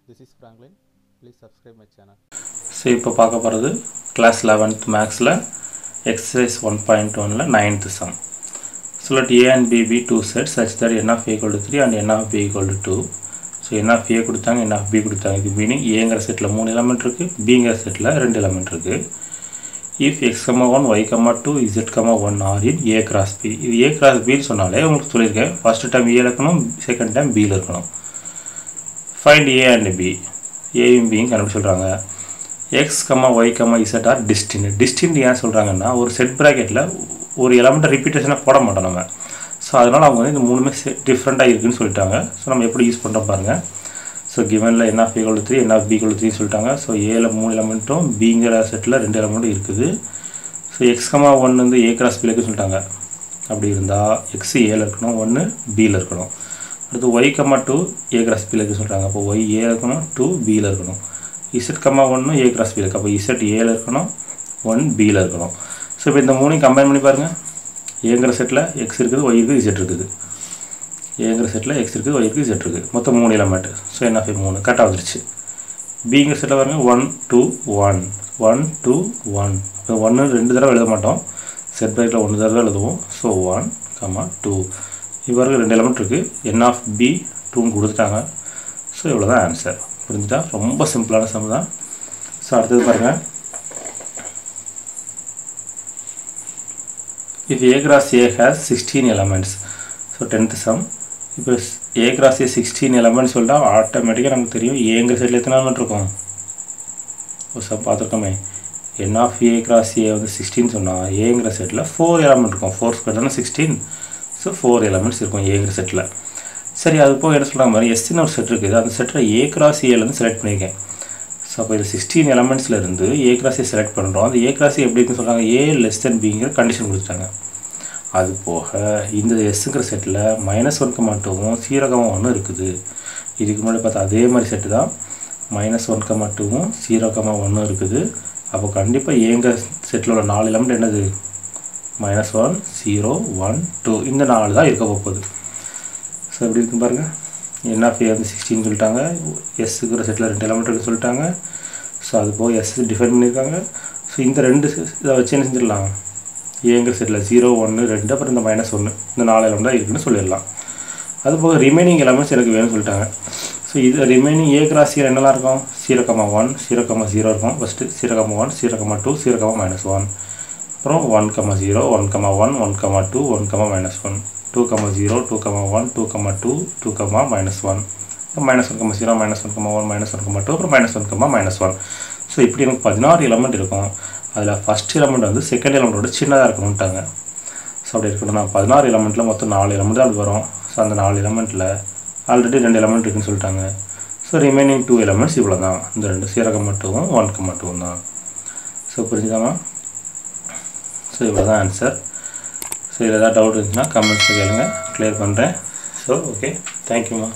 This is Franklin. Please subscribe my channel. So இப்போ பார்க்க போகிறது class 11th mathsல exercise 1.1ல 9th sum. So let a and b be two sets such that n of a equal to 3 and n of b equal to 2. So n of a கொடுத்தாங்க n of b கொடுத்தாங்க. இது meaning aங்கிற settle 3 element இருக்குது, bங்கிற settle 2 element இருக்குது. If x, 1, y, 2, z, 1 are in a cross b. இது a cross b சொன்னாலே உங்களுக்கு சொல்லியிருக்கேன். First time a இருக்கணும், செகண்ட் டைம் b இருக்கணும். Find a and b. a and b கண்டுபிடிச்சு சொல்கிறாங்க. x, y, z are distinct. Distinct ஏன் சொல்கிறாங்கன்னா ஒரு செட் ப்ராக்கெட்டில் ஒரு எலமெண்ட்டை ரிப்பீட்டேஷனாக போட மாட்டோம் நம்ம. ஸோ அதனால் அவங்க வந்து இந்த மூணுமே டிஃப்ரெண்ட்டாக இருக்குதுன்னு சொல்லிட்டாங்க. ஸோ நம்ம எப்படி யூஸ் பண்ணுறோம் பாருங்கள். ஸோ கிவனில் n of a equal to 3, n of b equal to 3 சொல்லிட்டாங்க. ஸோ ஏல 3 எலமெண்ட்டும் பிங்கிற செட்டில் 2 எலமெண்ட்டும் இருக்குது. ஸோ x, 1 வந்து a cross b இருக்குன்னு சொல்லிட்டாங்க. அப்படி இருந்தால் x ஏல இருக்கணும், 1 பியில் இருக்கணும். அடுத்து y, 2 a cross b இருக்குன்னு சொல்லிட்டாங்க. அப்போ y ஏல இருக்கணும், 2 பியில் இருக்கணும். z, 1 a cross b இருக்குது. அப்போ z ஏல இருக்கணும், 1 பியில் இருக்கணும். ஸோ இப்போ இந்த மூணையும் கம்பைன் பண்ணி பாருங்கள். ஏங்கிற செட்டில் x இருக்குது, y இருக்குது, z இருக்குது. ஏங்கிற செட்டில் x இருக்குது, y இருக்குது, z இருக்குது. மொத்தம் 3 எலமெண்ட். ஸோ என்ன 3 கரெக்டாக வந்துருச்சு. பிங்கிற செட்டில் பாருங்கள் 1 2 1 1 2 1. இப்போ 1 2 தடவை எழுத மாட்டோம், செட் ப்ராக்கெட்டில் 1 தடவை எழுதுவோம். ஸோ 1, 2 இவருக்கு 2 எலமெண்ட் இருக்குது. n of b 2 கொடுத்துட்டாங்க. ஸோ இவ்வளோ தான் ஆன்சர். புரிஞ்சுட்டா? ரொம்ப சிம்பிளான சம் தான். ஸோ அடுத்தது பாருங்கள். If a cross a has 16 elements, so 10th sum. இப்போ a cross a 16 elements சொல்லிட்டா ஆட்டோமேட்டிக்காக நமக்கு தெரியும் ஏங்கிற செட்டில் எத்தனை எலமெண்ட் இருக்கும். ஒரு some பார்த்துருக்கோமே, n of a cross a வந்து 16 சொன்னால் ஏங்கிற செட்டில் 4 எலமெண்ட் இருக்கும். 4 ஸ்கொயர் தானே 16. ஸோ 4 எலமெண்ட்ஸ் இருக்கும் ஏங்கிற செட்டில். சரி, அது போக என்ன சொல்கிறாங்க மாதிரி எஸ்ன்னு ஒரு செட் இருக்குது. அந்த செட்டில் a cross ஏலேருந்து செலக்ட் பண்ணியிருக்கேன். ஸோ அப்போ இது 16 எலமெண்ட்ஸ்லேருந்து a cross a செலக்ட் பண்ணுறோம். அந்த a cross a எப்படி இருக்குன்னு சொல்கிறாங்க, a less than bங்கிற கண்டிஷன் கொடுத்துட்டாங்க. அது போக இந்த எஸ்ங்கிற செட்டில் -1, 2வும் 0, 1 இருக்குது. இதுக்கு முன்னாடி பார்த்தா அதே மாதிரி செட்டு தான். -1, 2வும் 0, 1 இருக்குது. அப்போ கண்டிப்பாக ஏங்க செட்டில் உள்ள 4 எலமெண்ட் என்னது, -1 0 1 2 இந்த 4 தான் இருக்க போகுது. ஸோ எப்படி இருக்குன்னு பாருங்கள். n of a வந்து 16 சொல்லிட்டாங்க, எஸ்ஸுங்கிற செட்டில் 2 எலமெண்ட் இருக்குன்னு சொல்லிட்டாங்க. ஸோ அது போக எஸ் டிஃபைன் பண்ணியிருக்காங்க. ஸோ இந்த 2 இதை வச்சு என்ன செஞ்சிடலாம், ஏங்கிற செட்டில் 0 1 2 அப்புறம் இந்த -1 இந்த 4 எலமெண்ட் தான் இருக்குதுன்னு சொல்லிடலாம். அது போக ரிமைனிங் எலமெண்ட்ஸ் எனக்கு வேணும்னு சொல்லிட்டாங்க. ஸோ இது ரிமைனிங் a cross a என்னெல்லாம் இருக்கும், 0, 1 0, 0 இருக்கும். ஃபஸ்ட்டு 0, 1 0, 2 0, -1. அப்புறம் 1, 0 1, 1 1, 2 1, -1 2, 0 2, 1 2, 2 2, -1 -1, 0 -1, 1, 2 அப்புறம் -1, -1. ஸோ இப்படி எனக்கு 16 எலமெண்ட் இருக்கும். அதில் ஃபஸ்ட் எலமெண்ட் வந்து செகண்ட் எலமெண்ட்டோட சின்னதாக இருக்கணும்ட்டாங்க. ஸோ அப்படி இருக்கணும்னா 16 எலமெண்ட்டில் மொத்தம் 4 எலமெண்ட் தான் வரும். ஸோ அந்த 4 எலமெண்ட்டில் ஆல்ரெடி 2 எலமெண்ட் இருக்குன்னு சொல்லிட்டாங்க. ஸோ ரிமைனிங் 2 எலமெண்ட்ஸ் இவ்வளோ தான். இந்த 2 0, 2வும் 1, 2வும் தான். ஸோ புரிஞ்சுதாம்மா? ஸோ இவ்வளோ தான் ஆன்சர். ஸோ இதில் ஏதாவது டவுட் இருந்துச்சுன்னா கமெண்ட்ஸில் கேளுங்க, கிளியர் பண்ணுறேன். ஸோ ஓகே, தேங்க்யூம்மா.